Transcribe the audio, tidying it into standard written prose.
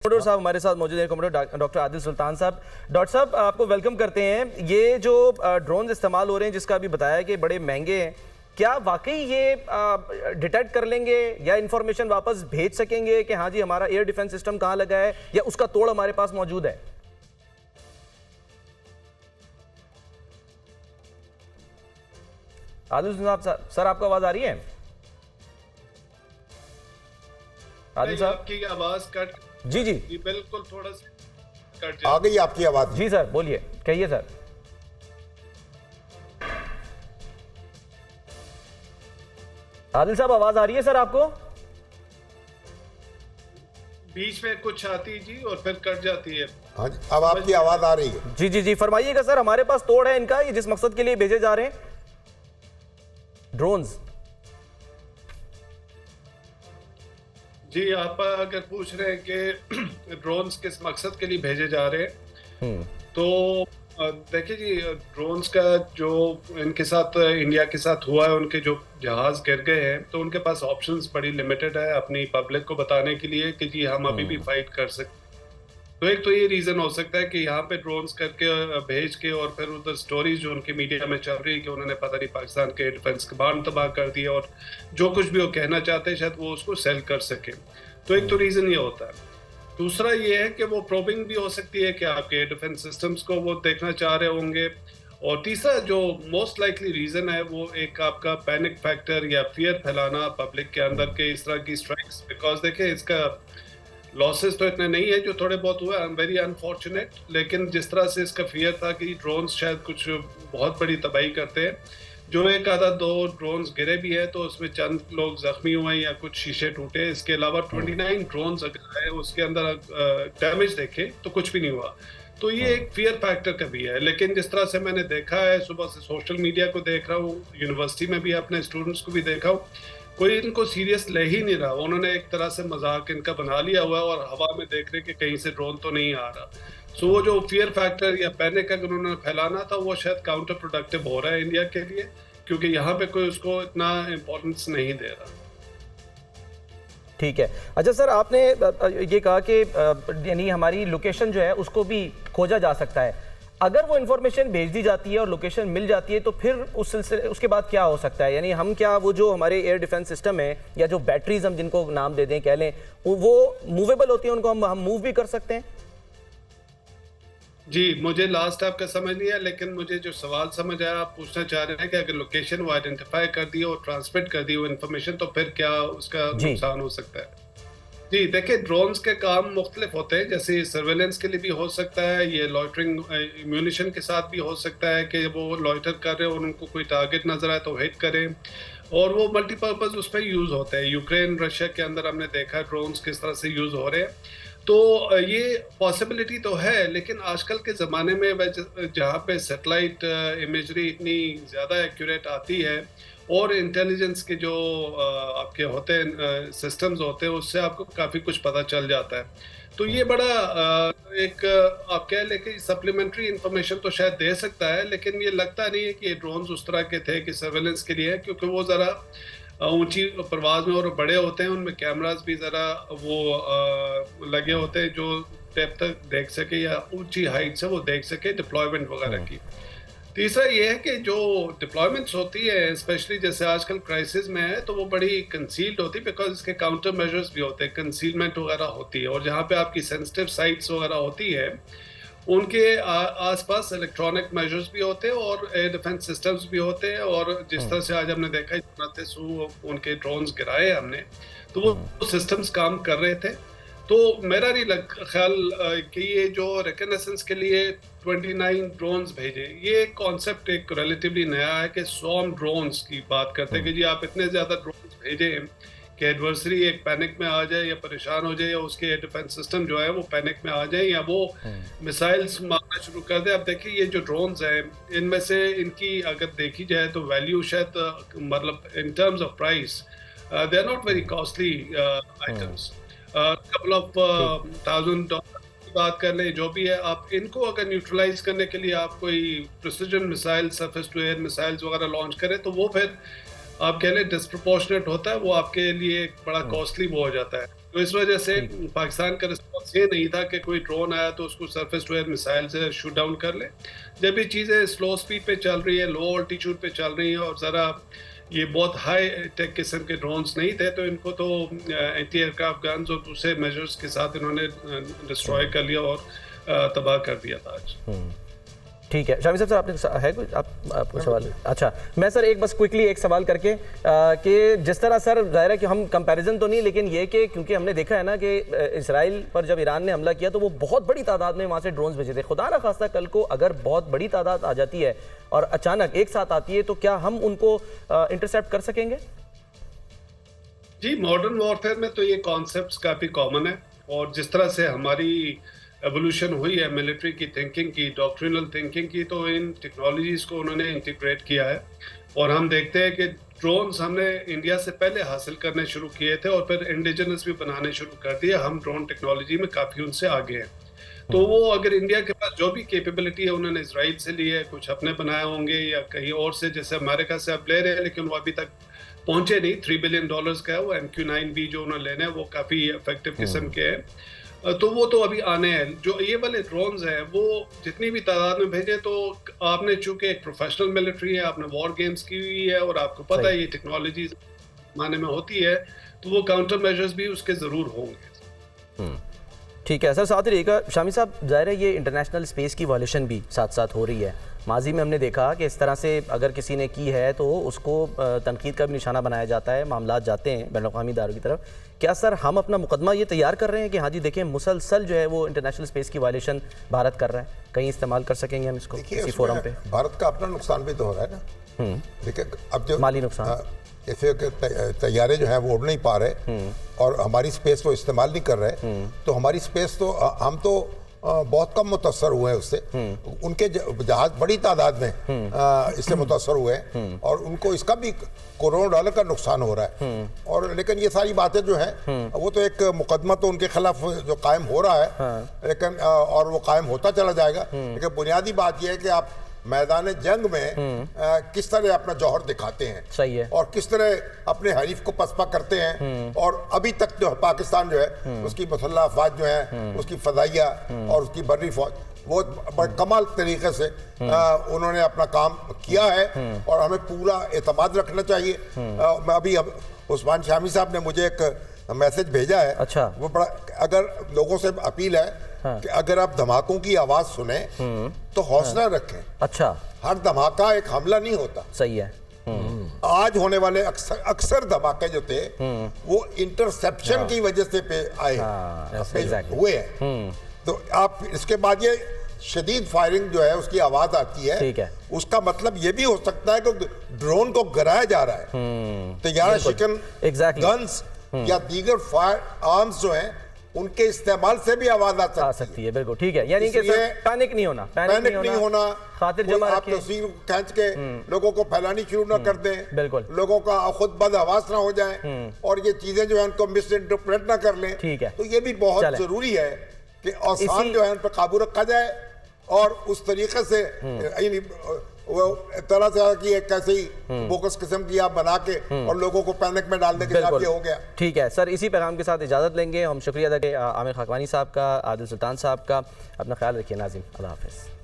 Commodore साहब हमारे साथ मौजूद हैं, कमोडोर डॉक्टर आदिल सुल्तान साहब। डॉक्टर साहब आपको वेलकम करते हैं। ये जो ड्रोन इस्तेमाल हो रहे हैं जिसका अभी बताया कि बड़े महंगे हैं, क्या वाकई ये डिटेक्ट कर लेंगे या इंफॉर्मेशन वापस भेज सकेंगे कि हाँ जी हमारा एयर डिफेंस सिस्टम कहाँ लगा है, या उसका तोड़ हमारे पास मौजूद है? आदिल साहब सर आपको आवाज आ रही है? आदिल साहब आपकी आवाज कट जी जी बिल्कुल थोड़ा सा कट आ गई आपकी आवाज। जी सर बोलिए, कहिए सर। आदिल साहब आवाज आ रही है सर आपको? बीच में कुछ आती जी और फिर कट जाती है। हाँ जी, अब आपकी आवाज आ रही है। जी जी जी फरमाइएगा सर। हमारे पास तोड़ है इनका, ये जिस मकसद के लिए भेजे जा रहे हैं ड्रोन्स। जी आप अगर पूछ रहे हैं कि ड्रोन्स किस मकसद के लिए भेजे जा रहे हैं, तो देखिए जी, ड्रोन्स का जो इनके साथ इंडिया के साथ हुआ है, उनके जो जहाज गिर गए हैं, तो उनके पास ऑप्शंस बड़ी लिमिटेड है अपनी पब्लिक को बताने के लिए कि जी हम अभी भी फाइट कर सकते। तो एक तो ये रीजन हो सकता है कि यहाँ पे ड्रोन्स करके भेज के और फिर उधर स्टोरीज जो उनकी मीडिया में चल रही है कि उन्होंने पता नहीं पाकिस्तान के डिफेंस कमांड तबाह कर दिया, और जो कुछ भी वो कहना चाहते हैं शायद वो उसको सेल कर सके। तो एक तो रीजन ये होता है। दूसरा ये है कि वो प्रोबिंग भी हो सकती है कि आपके डिफेंस सिस्टम्स को वो देखना चाह रहे होंगे। और तीसरा जो मोस्ट लाइकली रीजन है वो एक आपका पैनिक फैक्टर या फियर फैलाना पब्लिक के अंदर के इस तरह की स्ट्राइक्स। बिकॉज देखिए इसका लॉसेस तो इतने नहीं है, जो थोड़े बहुत हुए वेरी अनफॉर्चुनेट, लेकिन जिस तरह से इसका फियर था कि ड्रोन्स शायद कुछ बहुत बड़ी तबाही करते हैं, जो एक आधा दो ड्रोन्स गिरे भी है तो उसमें चंद लोग जख्मी हुए या कुछ शीशे टूटे। इसके अलावा 29 ड्रोन्स अगर है उसके अंदर डैमेज देखे तो कुछ भी नहीं हुआ। तो ये एक फियर फैक्टर का भी है। लेकिन जिस तरह से मैंने देखा है, सुबह से सोशल मीडिया को देख रहा हूँ, यूनिवर्सिटी में भी अपने स्टूडेंट्स को भी देखा हूँ, कोई इनको सीरियस ले ही नहीं रहा। उन्होंने एक तरह से मजाक इनका बना लिया हुआ है और हवा में देख रहे कि कहीं से ड्रोन तो नहीं आ रहा। सो वो जो फियर फैक्टर या पैनिक अगर उन्होंने फैलाना था वो शायद काउंटर प्रोडक्टिव हो रहा है इंडिया के लिए, क्योंकि यहाँ पे कोई उसको इतना इम्पोर्टेंस नहीं दे रहा। ठीक है। अच्छा सर, आपने ये कहा कि यानी हमारी लोकेशन जो है उसको भी खोजा जा सकता है। अगर वो इन्फॉर्मेशन भेज दी जाती है और लोकेशन मिल जाती है तो फिर उस सिलसिले उसके बाद क्या हो सकता है? यानी हम क्या वो जो हमारे एयर डिफेंस सिस्टम है या जो बैटरीज हम जिनको नाम दे दें कह लें, वो मूवेबल होती है, उनको हम मूव भी कर सकते हैं? जी मुझे लास्ट आपका समझ नहीं है, लेकिन मुझे जो सवाल समझ आया, आप पूछना चाह रहे हैं कि अगर लोकेशन वो आइडेंटिफाई कर दी और ट्रांसमिट कर दी वो इन्फॉर्मेशन तो फिर क्या उसका नुकसान हो सकता है? जी देखिए, ड्रोन्स के काम मुख्तलिफ होते हैं। जैसे सर्वेलेंस के लिए भी हो सकता है, ये लॉइटरिंग म्यूनिशन के साथ भी हो सकता है कि वो लॉइटर कर रहे हैं और उनको कोई टारगेट नजर आए तो हिट करें, और वो मल्टीपर्पज उस पर यूज़ होते हैं। यूक्रेन रशिया के अंदर हमने देखा ड्रोन्स किस तरह से यूज़ हो रहे हैं। तो ये पॉसिबिलिटी तो है, लेकिन आजकल के ज़माने में जहाँ पे सैटेलाइट इमेजरी इतनी ज़्यादा एक्यूरेट आती है और इंटेलिजेंस के जो आपके होते हैं सिस्टम्स होते हैं, उससे आपको काफ़ी कुछ पता चल जाता है। तो ये बड़ा एक आप कह लें कि सप्लीमेंट्री इंफॉर्मेशन तो शायद दे सकता है, लेकिन ये लगता नहीं है कि ये ड्रोन्स उस तरह के थे कि सर्वेलेंस के लिए है, क्योंकि वो ज़रा ऊंची परवाज में और बड़े होते हैं, उनमें कैमरास भी ज़रा वो लगे होते हैं जो डेप्थ तक देख सके या ऊंची हाइट से वो देख सके डिप्लॉयमेंट वगैरह की। तीसरा ये है कि जो डिप्लॉयमेंट्स होती है, स्पेशली जैसे आजकल क्राइसिस में है, तो वो बड़ी कंसील्ड होती है, बिकॉज इसके काउंटर मेजर्स भी होते हैं, कंसीलमेंट वगैरह होती है, और जहाँ पे आपकी सेंसिटिव साइट्स वगैरह होती है उनके आसपास इलेक्ट्रॉनिक मेजर्स भी होते हैं और एयर डिफेंस सिस्टम्स भी होते हैं। और जिस तरह से आज हमने देखा उनके ड्रोन्स गिराए हमने, तो वो सिस्टम्स काम कर रहे थे। तो मेरा नहीं ख्याल कि ये जो रिकनेसेंस के लिए 29 ड्रोन्स भेजे, ये कॉन्सेप्ट एक रिलेटिवली नया है कि स्वॉर्म ड्रोन्स की बात करते हैं कि जी आप इतने ज़्यादा ड्रोन्स भेजे कि एडवर्सरी एक पैनिक में आ जाए या परेशान हो जाए, या उसके डिफेंस सिस्टम जो है वो पैनिक में आ जाए या वो मिसाइल्स मारना शुरू कर दे। अब देखिए ये जो ड्रोन्स हैं, इनमें से इनकी अगर देखी जाए तो वैल्यू शायद मतलब in terms of price they are not very costly items. Couple of $1,000 की बात कर लें, जो भी है, आप इनको अगर न्यूट्रलाइज करने के लिए आप कोई precision missile, surface to air missiles वगैरह लॉन्च करें तो वो फिर आप कह लें डिस्प्रपोर्शनेट होता है, वो आपके लिए एक बड़ा कॉस्टली वो हो जाता है। तो इस वजह से पाकिस्तान का रिस्पॉन्स ये नहीं था कि कोई ड्रोन आया तो उसको सरफेस टू एयर मिसाइल से शूट डाउन कर ले। जब ये चीज़ें स्लो स्पीड पे चल रही है, लो ऑल्टीट्यूड पे चल रही है और ज़रा ये बहुत हाई टेक किस्म के ड्रोन्स नहीं थे, तो इनको तो एंटी एयरक्राफ्ट गन्स और दूसरे मेजर्स के साथ इन्होंने डिस्ट्रॉय कर लिया और तबाह कर दिया था आज। ठीक है, शामी साहब, सर आपने है कुछ आपको सवाल? अच्छा, मैं सर एक बस क्विकली एक सवाल करके कि जिस तरह सर जाहिर है कि हम कंपैरिजन तो नहीं, लेकिन ये कि क्योंकि हमने देखा है ना कि इसराइल पर जब ईरान ने हमला किया तो वो बहुत बड़ी तादाद में वहाँ से ड्रोन्स भेजे थे। खुदा ना खास्ता कल को अगर बहुत बड़ी तादाद आ जाती है और अचानक एक साथ आती है तो क्या हम उनको इंटरसेप्ट कर सकेंगे? जी, मॉडर्न वॉरफेयर में तो ये कॉन्सेप्ट्स काफ़ी कॉमन है और जिस तरह से हमारी एवोल्यूशन हुई है मिलिट्री की थिंकिंग की, डॉक्ट्रिनल थिंकिंग की, तो इन टेक्नोलॉजीज़ को उन्होंने इंटीग्रेट किया है। और हम देखते हैं कि ड्रोन्स हमने इंडिया से पहले हासिल करने शुरू किए थे और फिर इंडिजिनस भी बनाने शुरू कर दिए। हम ड्रोन टेक्नोलॉजी में काफ़ी उनसे आगे हैं। तो वो अगर इंडिया के पास जो भी कैपेबिलिटी है उन्होंने इसराइल से ली है, कुछ अपने बनाए होंगे या कहीं और से, जैसे अमेरिका से अब ले रहे हैं, लेकिन वो अभी तक पहुंचे नहीं। $3 बिलियन का है वो MQ-9B जो उन्होंने लेने हैं, वो काफ़ी इफेक्टिव किस्म के हैं। तो वो तो अभी आने हैं। जो ये वाले ड्रोन्स हैं वो जितनी भी तादाद में भेजे, तो आपने चूंकि एक प्रोफेशनल मिलिट्री है, आपने वॉर गेम्स की हुई है और आपको पता है ये टेक्नोलॉजी माने में होती है, तो वो काउंटर मेजर्स भी उसके ज़रूर होंगे। ठीक है सर, साथ ही रहेगा शामी साहब, जाहिर है ये इंटरनेशनल स्पेस की वॉल्यूशन भी साथ साथ हो रही है। माजी में हमने देखा कि इस तरह से अगर किसी ने की है तो उसको तनकीद का भी निशाना बनाया जाता है, मामलात जाते हैं बैनुल-अक़वामी इदारों की तरफ। क्या सर हम अपना मुकदमा ये तैयार कर रहे हैं कि हाँ जी देखें मुसलसल जो है वो इंटरनेशनल स्पेस की वायलेशन भारत कर रहा है, कहीं इस्तेमाल कर सकेंगे हम इसको किसी फोरम पे? भारत का अपना नुकसान भी तो हो रहा है ना। देखिए अब जो माली नुकसान, ऐसे तैयारे जो है वो उड़ नहीं पा रहे और हमारी स्पेस वो इस्तेमाल नहीं कर रहे, तो हमारी स्पेस तो हम तो बहुत कम मुतासर हुए हैं उससे। उनके जहाज बड़ी तादाद में इससे मुतासर हुए हैं और उनको इसका भी करोड़ों डॉलर का नुकसान हो रहा है। और लेकिन ये सारी बातें जो हैं वो तो एक मुकदमा तो उनके खिलाफ जो कायम हो रहा है, लेकिन और वो कायम होता चला जाएगा। लेकिन बुनियादी बात यह है कि आप मैदान जंग में किस तरह अपना जौहर दिखाते हैं, सही है, और किस तरह अपने हरीफ को पसपा करते हैं। और अभी तक जो पाकिस्तान जो है उसकी मुसल्लह अफवाज जो है, उसकी फदाइया और उसकी बर्री फौज वो बड़े कमाल तरीके से उन्होंने अपना काम किया है और हमें पूरा एतमाद रखना चाहिए। मैं अभी उस्मान शामी साहब ने मुझे एक मैसेज भेजा है। अच्छा, वो बड़ा, अगर लोगों से अपील है कि अगर आप धमाकों की आवाज सुने तो हौसला रखें। अच्छा, हर धमाका एक हमला नहीं होता। सही है। आज होने वाले अक्सर धमाके जो थे वो इंटरसेप्शन की वजह से आए हुए हैं। तो आप इसके बाद ये शदीद फायरिंग जो है उसकी आवाज आती है, ठीक है, उसका मतलब ये भी हो सकता है कि ड्रोन को गिराया जा रहा है। तैयारा शिकन गन्स या दीगर फायर आर्म्स जो हैं उनके इस्तेमाल से भी आवाज आ सकती है। बिल्कुल ठीक है, यानी कि पैनिक नहीं होना, पैनिक नहीं होना, खातिर जमा आप तस्वीर खींच के लोगों को फैलानी शुरू ना कर दें, बिल्कुल, लोगों का खुद बदहवास ना हो जाए और ये चीजें जो है उनको मिस इंटरप्रेट ना कर लें। ठीक है, तो ये भी बहुत जरूरी है कि औसान जो है उन पर काबू रखा जाए और उस तरीके से वो तरह से कि एक ऐसी बोकस किस्म की आप बना के और लोगों को पैनिक में डालने के साथ ये हो गया। ठीक है सर, इसी पैगाम के साथ इजाज़त लेंगे हम। शुक्रिया अदा आमिर खाकवानी साहब का, आदिल सुल्तान साहब का। अपना ख्याल रखिए नाज़रीन, अल्लाह हाफ़िज़।